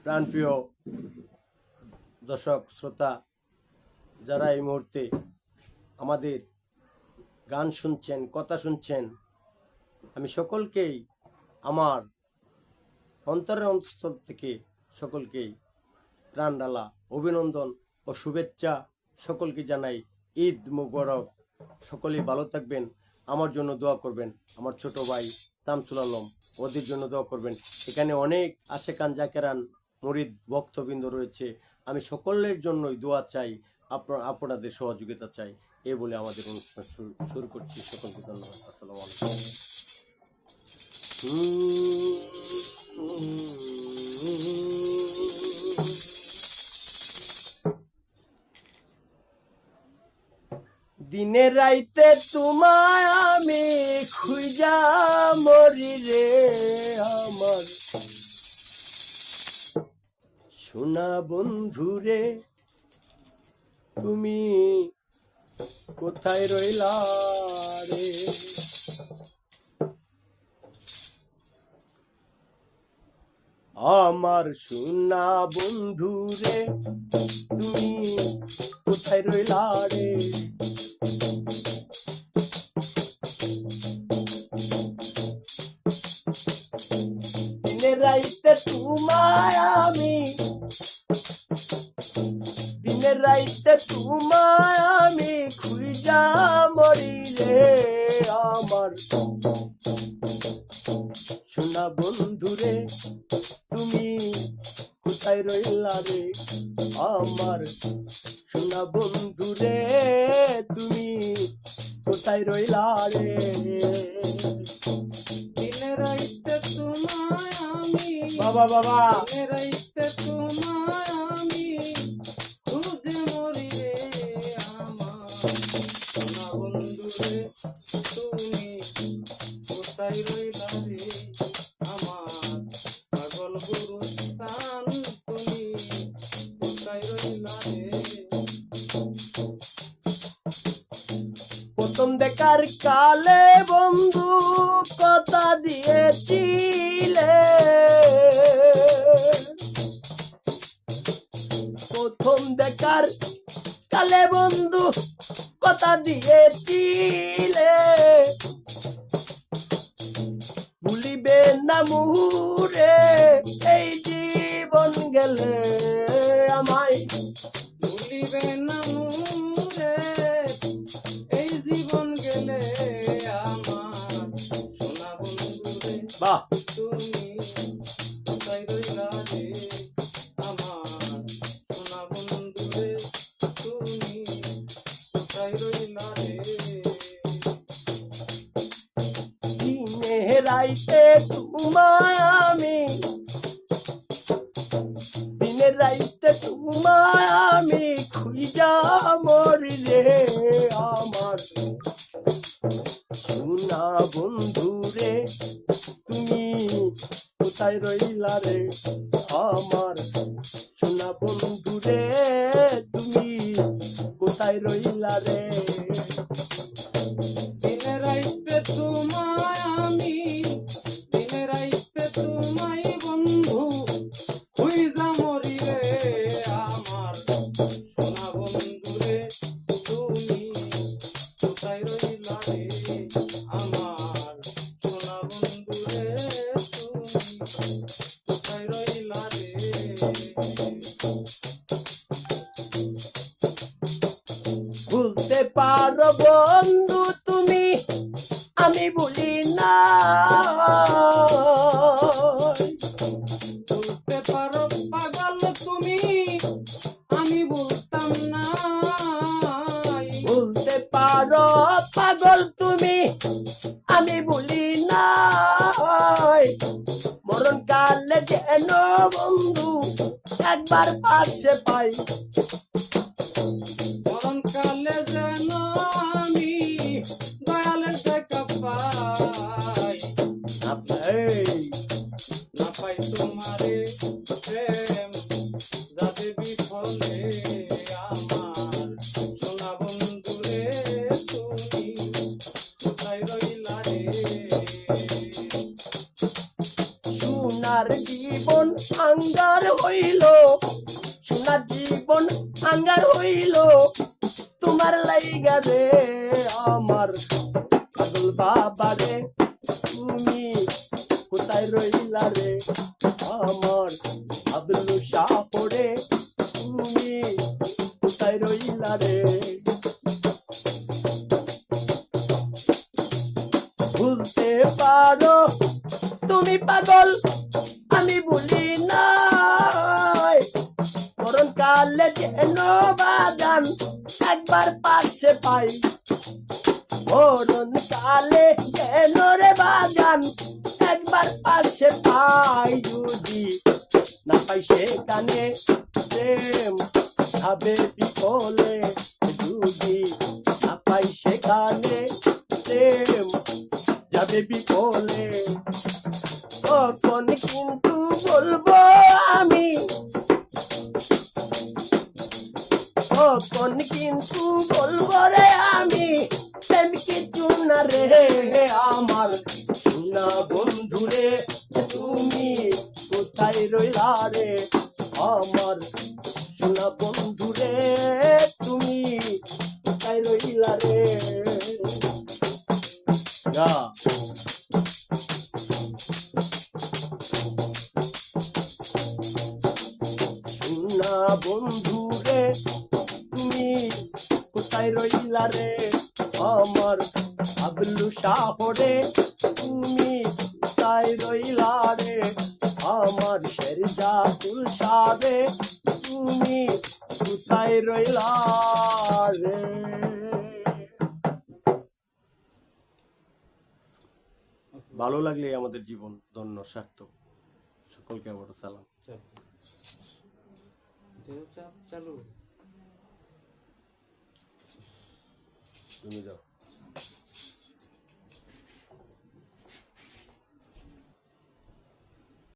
প্রাণপ্রিয় দর্শক শ্রোতা যারা এই মুহূর্তে আমাদের গান শুনছেন, কথা শুনছেন, আমি সকলকেই আমার অন্তরের অন্তঃস্থল থেকে সকলকেই প্রাণ ঢালা অভিনন্দন ও শুভেচ্ছা সকলকে জানাই। ঈদ মুবারক। সকলেই ভালো থাকবেন, আমার জন্য দোয়া করবেন। আমার ছোট ভাই শামসুল আলম, ওদের জন্য দোয়া করবেন। এখানে অনেক আশেকান জাকেরান মুরিদ ভক্তবৃন্দ রয়েছে, আমি সকলের জন্যই দোয়া চাই, আপনাদের সহযোগিতা চাই। এই বলে আমাদের অনুষ্ঠান শুরু করছি। সকলকে ধন্যবাদ। আসসালামু আলাইকুম। দিনে রাইতে তোমায় আমি খুঁজা মরি রে, আমার সোনা বন্ধু রে, তুমি কোথায় রইলা রে? আমার সোনা বন্ধু রে, তুমি কোথায় রইলা রে? দিনে রাইতে তোমায় আমি, দিনে রাইতে তোমায় আমি খুঁজা মরি রে, আমার সোনা বন্ধু রে, তুমি কোথায় রইলা রে? আমার সোনা বন্ধু রে, তুমি কোথায় রইলা রে? দিনে রাইতে তোমায় আমি, বাবা বাবা, দিনে রাইতে তোমায় আমি খুঁজে মরি রে, আমার সোনা বন্ধু রে, তুমি কোথায় রইলা রে? আমার পাগল গুরু স্থান, তুমি কোথায় রইলা রে? প্রথম দেখার কালে বন্ধু কথা দিয়েছিলে, প্রথম দেখার কালে বন্ধু কথা দিয়েছিলে, ভুলিবে না মুহুরে এই জীবন গেলে আমায়, ভুলিবে না মুরে এই জীবন গেলে আমার সোনা বন্ধু রে, বাহ, তুমি কোথায় রইলা রে? আমার সোনা বন্ধু রে, তুমি কোথায় রইলা রে? দিনে রাইতে তোমায় আমি, দিনে রাইতে তোমায় আমি খুঁজা মরি রে, আমার সোনা বন্ধু রে, তুমি কোথায় রইলা রে? আমার সোনা বন্ধু রে, তুমি কোথায় রইলা রে? দিনে রাইতে তোমায় আমি, দিনে রাইতে তোমায় বন্ধু খুঁজা মরি রে, আমার সোনা বন্ধু রে, তুমি কোথায় রইলা রে? আমার সোনা বন্ধু রে, তুমি কোথায় রইলা রে? ভুলতে পারো বন্ধু তুমি, আমি ভুলি না, বলতে পারো পাগল তুমি, আমি বলতাম না, ভুলতে পারো পাগল তুমি, আমি ভুলি না, মরণ কালে যেন বন্ধু একবার পাশে পাই, মরণ কালে যেন আমি দয়ালের দেখা পাই, না পাই তোমারে প্রেম যাবে বিফলে, আমার সোনা বন্ধু রে, তুমি কোথায় রইলা রে? সোনা সোনার জীবন আঙ্গার হইল, সোনার জীবন আঙ্গার হইল, তোমার লাইগা রে আমার পাগল বাবা রে, তুমি কোথায় রইলা রে আমার আব্দুল শাহরে, তুমি কোথায় রইলা রে। ভুলতে পারো তুমি পাগল, আমি ভুলি নাই, মরণ কালে যেন বাজান একবার পাশে পাই, মরণ কালে যেন রে বাজান একবার পাশে পাই, যদি না পাই সেখানে প্রেম হবে বিফলে, যদি না পাই সেখানে প্রেম যাবে বিফলে, তখন কিন্তু বলবো আমি, তখন কিন্তু বলবো রে আমি প্রেম কিছু না রে আমার সোনা বন্ধু রে, তুমি কোথায় রইলা রে আমার সোনা বন্ধু রে, তুমি কোথায় রইলা রে। গা সোনা বন্ধু রে, তুমি কোথায় রইলা রে আমার আব্দুল শাহরে, তুমি কোথায় রইলা রে আমার শেরজাদুল শাহে, তুমি কোথায় রইলা রে। ভালো লাগলে আমাদের জীবন ধন্য সার্থক। সকলকে আমার সালাম। চালু তুমি যাও।